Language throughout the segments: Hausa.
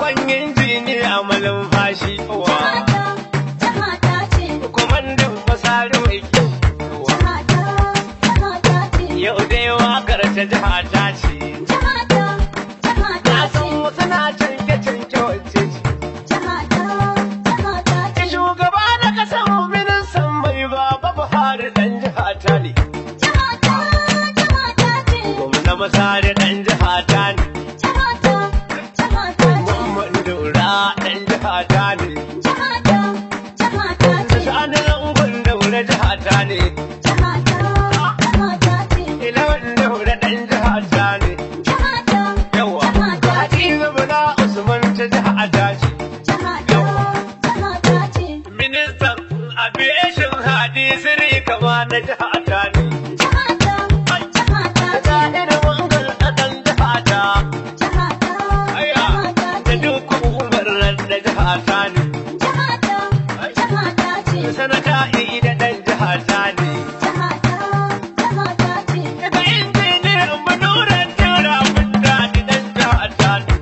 Baban injiniya malumfashi wa. Kwamandan fasari mai kyau. Yau dai wakar ta jiha ta ce. Na san wasu na canke-canke wacce ce. Shugaba na kasar ministan mai baba Buhari ɗan jiha ta ne. Gwamna Masari ɗan jiha ta ne. Mamman Daura ɗan jiha ta ne. Sani Zangon Daura jiha ta ne. Ilawan Daura ɗan jiha ta ne. Yawa. Hadiza Bala Usman ta jiha ta ce. Ministan aviation hadisiri kama na jiha ta ne. Zahir Mangal a ɗan jiha ta. Aya, da duk umarar da jiha ta ne. Sanata Ida ɗan jiha ta ne. Daga injiniyar Manuran Tura Mundani ɗan jiha ta ne.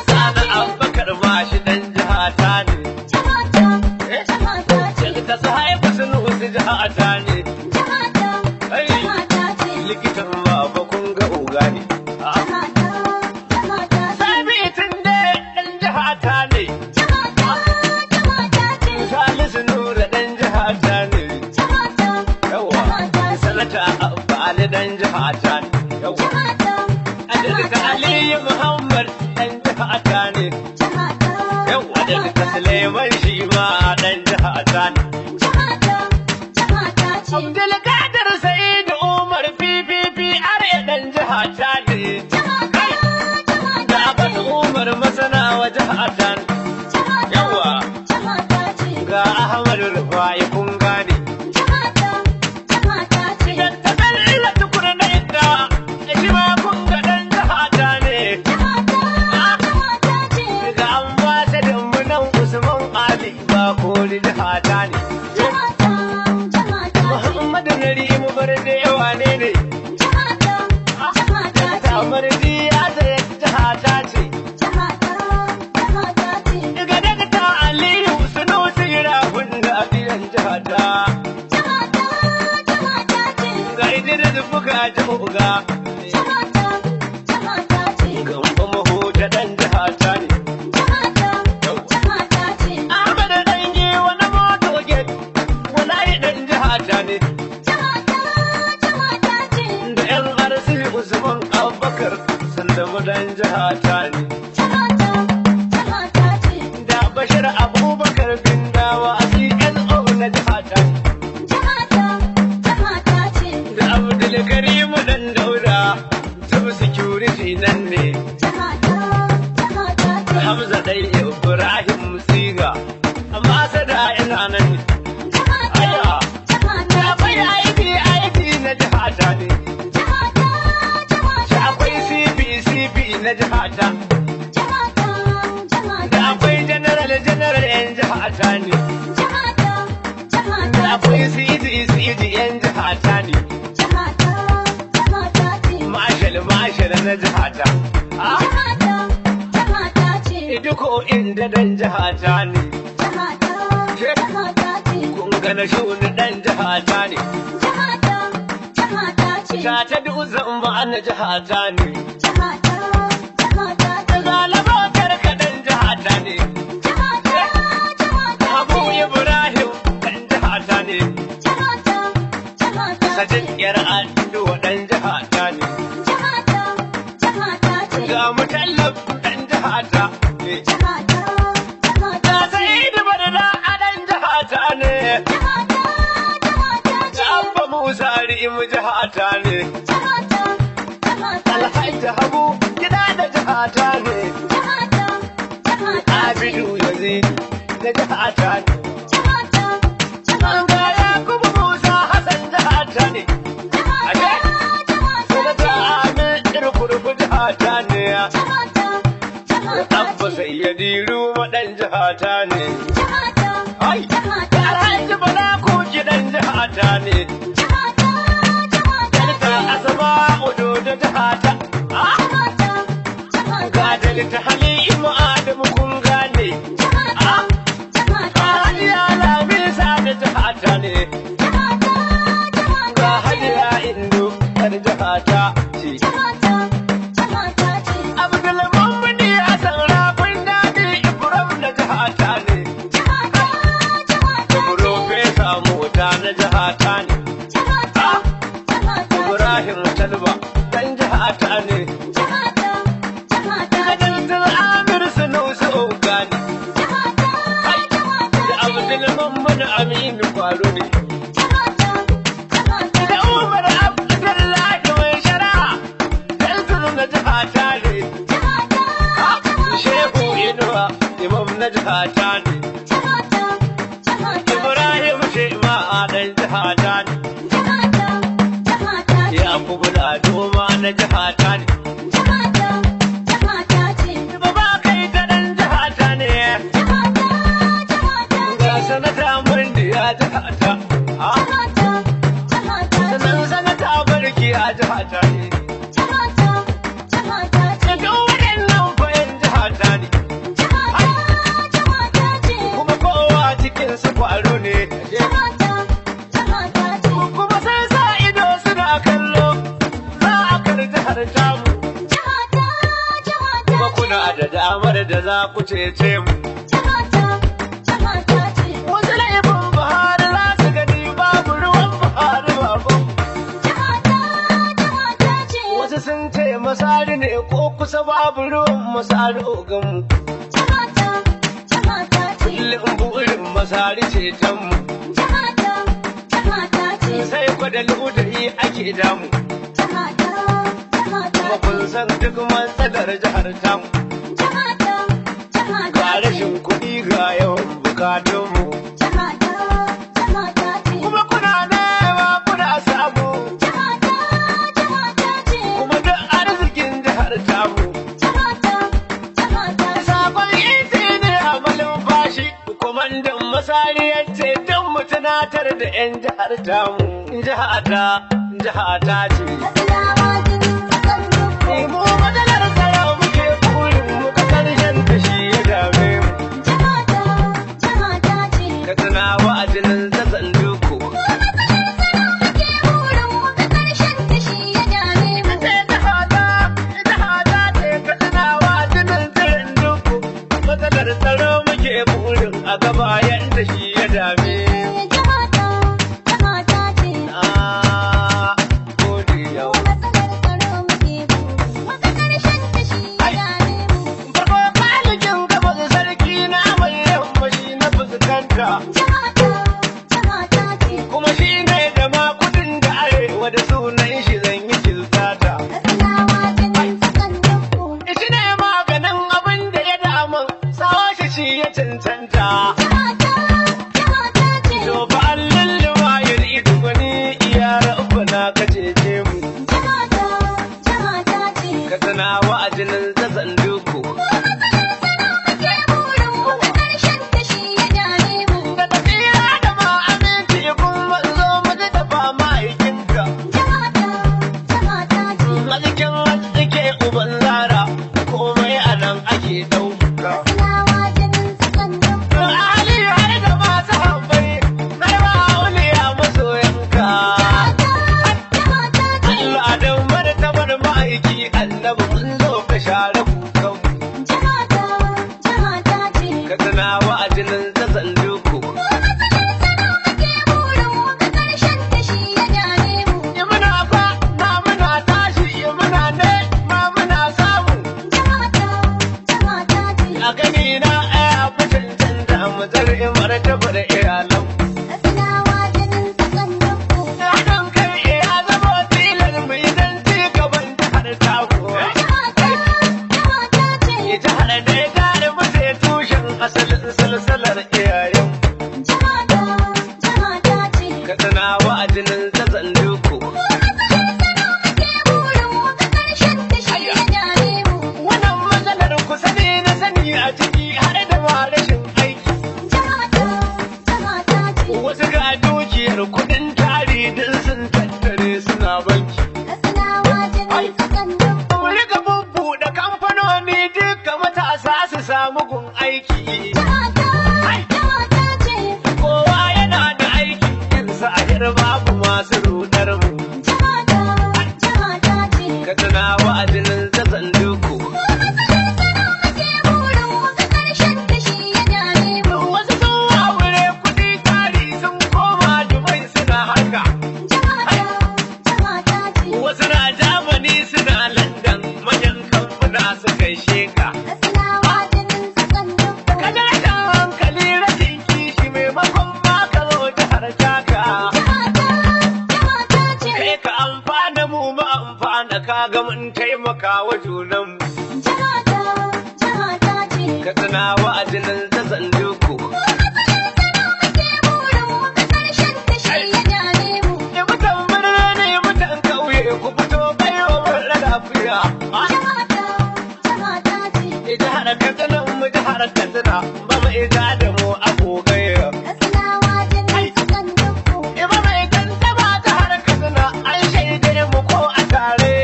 Sani Abubakar Mashi ɗan jiha ta ne. Jalta su haifu Sunusi jiha ta ne. Likitan baba kun ga oga ne. Sabitin da ɗan jiha ta ne. Salisu Nura ɗan jiha ta ne. Yawa. Sanata Abba Ali ɗan jiha ta ne. Yawa. Adalta Aliyu Muhammad ɗan jiha ta ne. Yawa. Adalta Suleiman shi ma ɗan jiha ta ne. Abdulkadir Sa'idu Umar PPP are ɗan jiha ta ne. Da Abbas Umar Masana wa jiha ta ne. Yawa. Ga Ahmad Rufai kun gane. Idan ta kalla tukur na inda, shi ma kun ga ɗan jiha ta ne. Ga ambasadan mu nan Usman Ali ba koli jiha ta ne. Muhammadu Narimu Barde yawa ne ne. Tamardi ya zai jiha ta ce. Daga Dakta Aliyu Sunusi Rahun da Abiyan jiha ta. Ga Idris Buga Joga. Gamba Mahuta ɗan jiha ta ne. Ahmad Dangi wani moto get. Walayi ɗan jiha ta ne. Da ƴan arsi Usman Abubakar Sandamu ɗan jiha ta ne. Da Bashir Abubakar Bindawa CNO na jiha ta ne. Da Abdulkarim ɗan Dauda Tub Security nan ne. Da Hamza ɗai Ibrahim Siga amma sada ina nan ne. Aya, da akwai IT na jiha ta ne. Da akwai CP na jiha ta. Da akwai General yan jiha ta ne. Da akwai CG yan jiha ta ne. Marshal na jiha ta. Duko inda dan jiha ta ne. Kun ga na shuni dan jiha ta ne. Ta dutsen ba na jiha ta ne. Zalabatar ka dan jiha ta ne. Abu Ibrahim dan jiha ta ne. Sajin yar Aduwa dan jiha ta ne. Ga Mutallab dan jiha ta ne. Da Sa'idu Barda a dan jiha ta ne. Da Abba Musa Ri'im jiha ta ne. Alhaji Habu gida da jiha ta ne. Abidu Yazid da jiha ta ne. Ga Yakubu Musa Hassan jiha ta ne. Ashe, Sanata Amin Irkurku jiha ta ne. Abba Sayyadi Ruma ɗan jiha ta ne. Alhaji Bala Koki ɗan jiha ta ne. Dalta Asaba Odo da jiha ta. Ga Dalta jihata ce. Abdulmumini Hassan Rafin Dadi Ibrahim na jihata ne. Profesa Mota na jihata ne. Ibrahim Talba dan jihata ne. Kadintar Amir Sunusi Ogani. Da Abdulmumini Aminu Kwaro ne. Da Umar Abdullahi mai shari'a. Yanzu na jihata ne. Shehu Inuwa Imam na jihata ne. Ibrahim Shema dan jihata ne. Yakubu da Doma na jihata ne. Baba kai ta dan jihata ne. Ga sanata Murdi ya jihata. Sannan sanata Barki ya jihata ne. Duk waɗannan fayin jihata ne. Kuma kowa cikin su kwaro ne. Kuma sai sa ido suna kallo. Za a kar jihar tamu. Kuma kuna da damar da za ku cece mu. Wasu laifin Buhari za su gani babu ruwan Buhari babu. Wasu sun ce masari ne ko kusa babu ruwan masari oganmu. Kullum burin masari ceton mu. Sai kwadalu da yi ake damu. Kuma kun san duk matsalar jihar tamu. Ga rashin kuɗi ga yawan bukatunmu. Kuma kuna nema kuna samu. Kuma duk arzikin jihar tamu. Sakon iti ne a malumfashi. Kwamandan masari ya ce don mu tunatar da 'yan jihar tamu. Jihata ce. Mu matsalar tsaro muke burin mu ka karshen ta shi ya dame mu. Ka tuna wa'adinin zazan duku. Jihata ce ka tuna wa'adinin zazan duku. Matsalar tsaro muke burin a gaba yadda shi ya dame mu. Kuma shi ne da makudin da arewa da sunan shi zan yi kiltata. Shi ne maganin abin da ya damun sawa shi ya cancanta. To fa allin lima ya ridu gwani iya rabbana ka cece mu. Ka tana wa'ajinin zazan duku. mugun aiki. Kowa yana da aikin yinsa a babu masu rudar mu. kaga mun taimaka wa junanmu. Jihata, jihata ce. Katsina wa'adinin zazan duku. Mutan kauye ku fito baiwa mara lafiya. Jihar Katsina mu jihar Katsina ba mu ita da mu a gogaya. Ba mai ganta ba jihar Katsina an shaide mu ko a tare.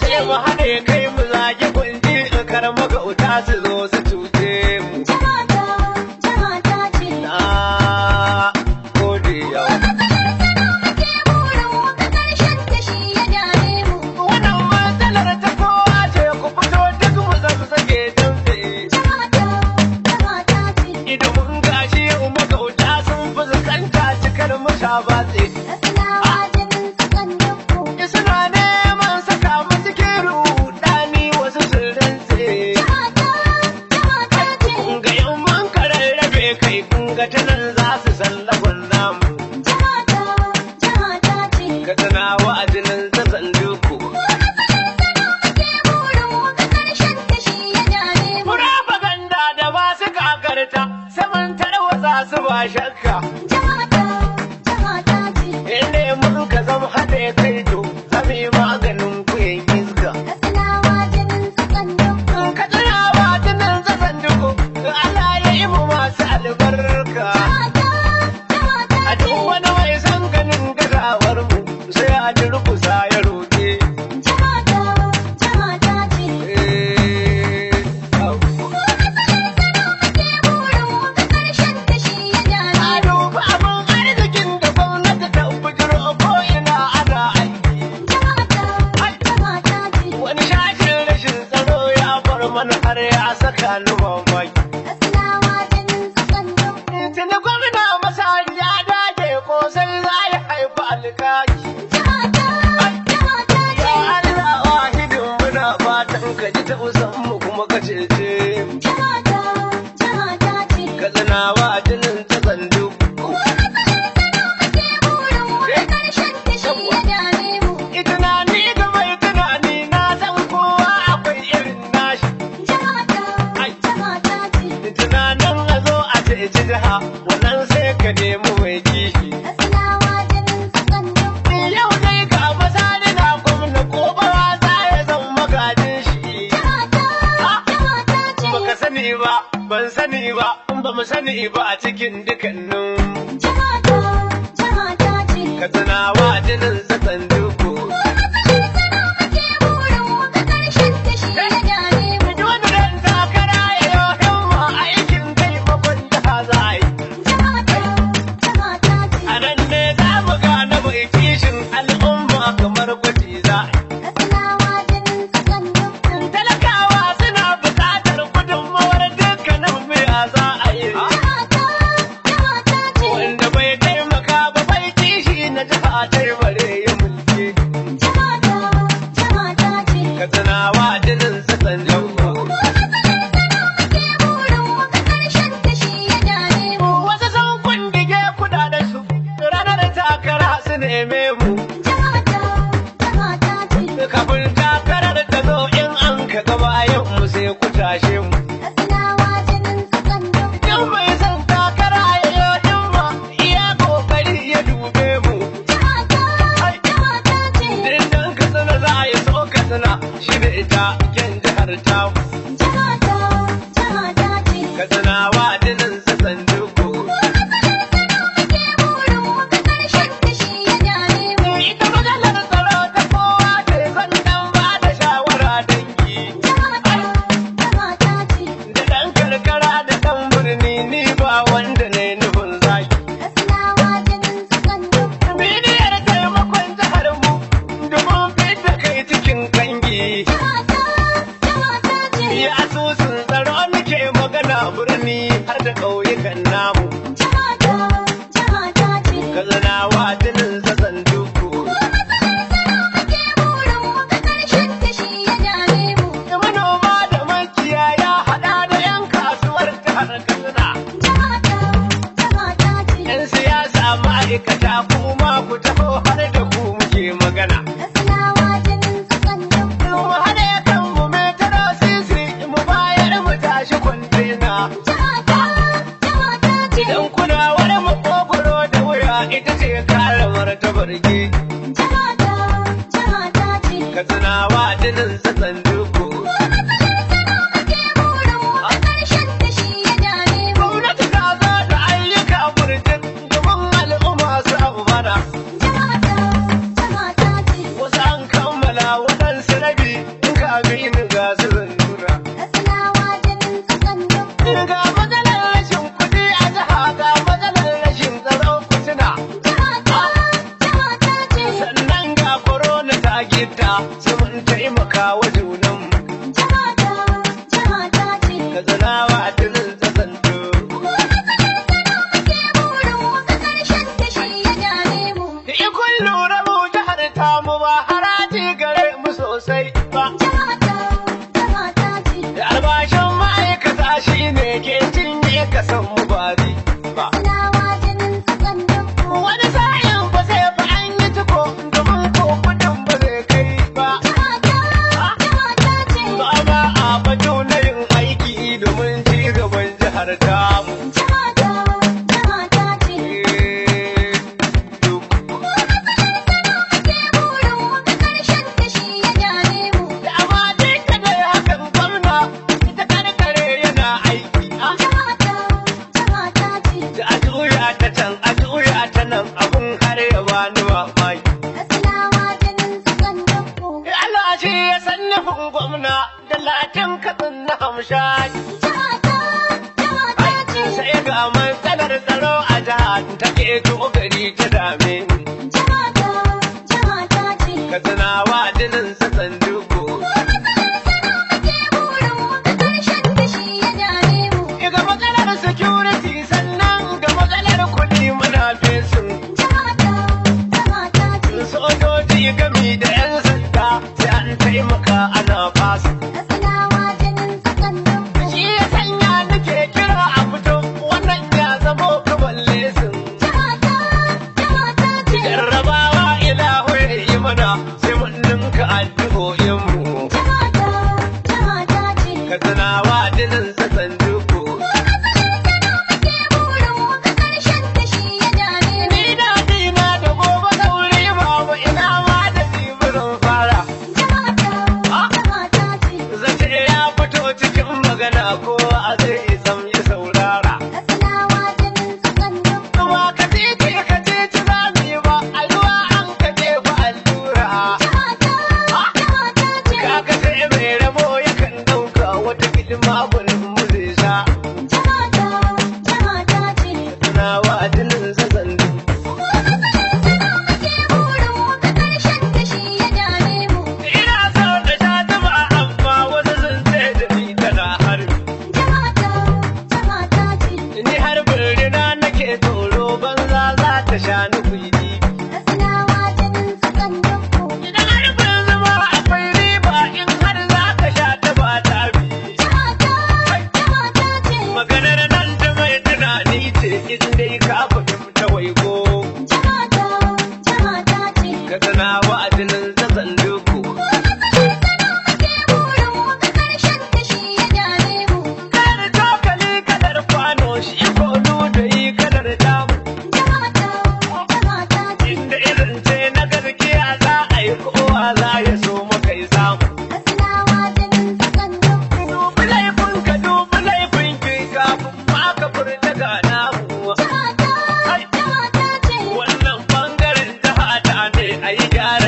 Sai mu haɗe kai mu zagi kundi kar magauta su zo su cuce mu. Na gode yau. Wannan matsalar ta kowa ce ku fito duk mu zamzage damtse. Idan mun gashi yau magauta sun fuskanta cikar mu sha batse. Suna neman saka mu cikin rudani wasu sun rantse. Ga yamman kararrabe kai ga ta nan za su sallabon namu. Ka tana wa'adinin zazan duku. Propaganda da ba su kakarta sai mun tarwatsa su ba shakka. Inda mun ka zama haɗe kai to zami maganin kuyen iska. Ka tana wa'adinin zazan duku. Allah ya yi mu masu albarka. A duk wani mai san ganin gazawar mu sai a durkusa ya roƙe. A duba abin arzikin da gwamnati ta bujiro ko ina ana aiki. Wani shashin rashin tsaro ya bar mana har ya saka ni mamaki. Tuni gwamna masari ya dage ko sai za ya haifi alkaki. Ya Allah wahidin muna fatan ka ji tausan mu kuma ka cece mu. Ka tsina wa jinin ta zandu. Tunani ga mai tunani na san kowa akwai irin nashi. Tunanin a zo a ceci jiha wannan sai ka nemi mai kishi. Yau dai ga masani na gwamna ko bawa za ya zan magajin shi. Baka sani ba, ban sani ba, in ba mu sani ba a cikin dukannin. Ka tana wa jinin zakan duku. Ji wani dan takara ya yi himma aikin taimakon jiha za a yi. A nan ne za mu gane mai kishin al'umma kamar gwaji za a yi. Talakawa suna buƙatar gudunmawar dukkanin miya za a yi. Wanda bai taimaka ba bai kishi na jiha taimare ya mulki. Ka tana wa jinin zakan duku. Wasu sun kundige kudaden su ranar takara su neme mu. Kafin takarar ta zo in an ka gaba yau mu sai ku tashe mu. In bai san takara ya yi himma iya kokari ya dube mu. Dindan Katsina za a yi so Katsina shi da ita kyan jihar tamu. Katsina wa jinin zakan duku. Ita maganar tsaro ta kowa ce zan dan ba da shawara dangi. Da ɗan karkara da ɗan birni ni ba wanda ne nufin zaki. Bidiyar taimakon jihar mu domin fidda kai cikin kangi. taho har da ku muke magana. Katsinawa jinin tsakan dukku. Mu haɗe kanmu mai taro sisi mu bayar mu tashi kwantena. Jihata ce. Idan kuna wani makogoro da wuya ita ce kare martabar ke. Jihata ce. Katsinawa jinin tsakan dukku. Gwamnati ta zo da ayyuka burjin domin al'umma su amfana. Wasu an kammala waɗansu rabi in kamin ga su zan nuna. Ga matsalar rashin kuɗi a jiha ga matsalar rashin tsaron fitina. Sannan ga korona ta gita sai mun taimaka wa junanmu. Katsinawa jinin tsakan dukku. Ikon lura mu jihar tamu ba haraji gare mu sosai ba. Da albashin ma'aikata shi ne ke cinye kasan mu ba ba. Wani sa'in ba sai fa an yi tuko domin ko kudin ba zai kai ba. Ba ma a batu na yin aiki domin ci gaban jihar tamu. Da amma duka da hakan gwamna ita karkare yana aiki. Da a juya ta can a juya ta nan abun har ya bani mamaki. Allah shi ya san nufin gwamna da latin katsin na hamshaki. Sai ga matsalar tsaro a jihar ta ke gari ta dame ni. Katsinawa jinin tsakan dukku. Ga matsalar security sannan ga matsalar kuɗi muna fesin. Sojoji gami da 'yan sanda sai an taimaka ana fasa. Shi ya sanya nake kira a fito wannan ya zamo kamar lesin. Jarrabawa ilahu ya yi mana sai mun ninka addu'o'inmu. Katsinawa jinin tsakan dukku. Ni daɗina da gobe sauri babu ina ma da jibirin fara. Zace ya fito cikin magana kowa zai san yi saurara. Ba ka titi za mu yi ba a ruwa an ka jefa allura. Kaga sai mai rabo yakan ɗauka wata kilima gwanin mu zai sha. Katsinawa jinin tsakan dukku. Ina so na sha zuba amma wasu sun ce da ni tana harbi. Ni harbin rina nake tsoro banza za ta sha ni kuɗi. Idan harbin zuma akwai riba in har za ka sha ta ba ta bi. Maganar nan ta mai tunani ce in dai ka fahimta waigo. Katsinawa jinin tsakan dukku. Kar cokali kadar kwano shi kolu da yi kadar damu. Inda irin ce na gaskiya za a yi kowa za ya so maka yi samu. Dubi laifin ka dubi laifin ki kafin ma ka furta ga namu. Wannan bangaren jihata ne a yi gyara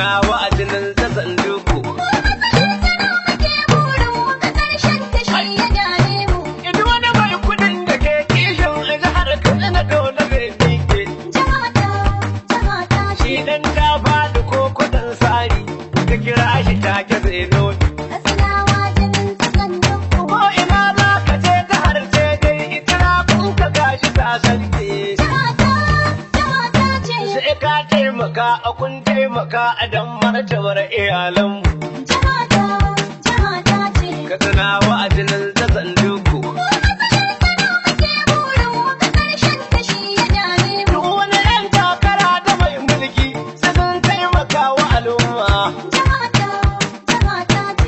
Katsinawa a jinin sassan duku. Idu wani mai kudin da ke kishin jihar Katsina dole zai miƙe. Shi dan ta faɗi ko kudin sari, ka kira shi take zai nodi. Ko ina za ka je jihar ce dai ita na kuka gashi ta sarki. Sai ka taimaka a kun taimaka a dan martabar iyalanmu. Katsinawa a jinin sassan duku. Duk wani ɗan takara da mai mulki sai sun taimaka wa al'umma.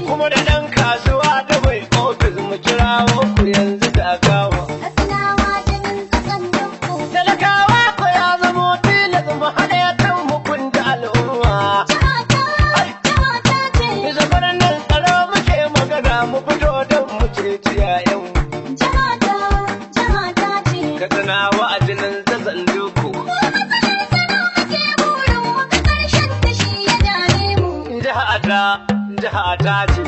Kuma da ɗan kasuwa da mai ofis mu kirawo ku yanzu da gawa. Talakawa ko ya zamo tilas mu haɗe kan hukunta al'umma. Bisa birnin tsaro muke magana mu fito don mu ceci 'ya'yanmu. Katsinawa a jinin sassan duku. Jiha ta ce.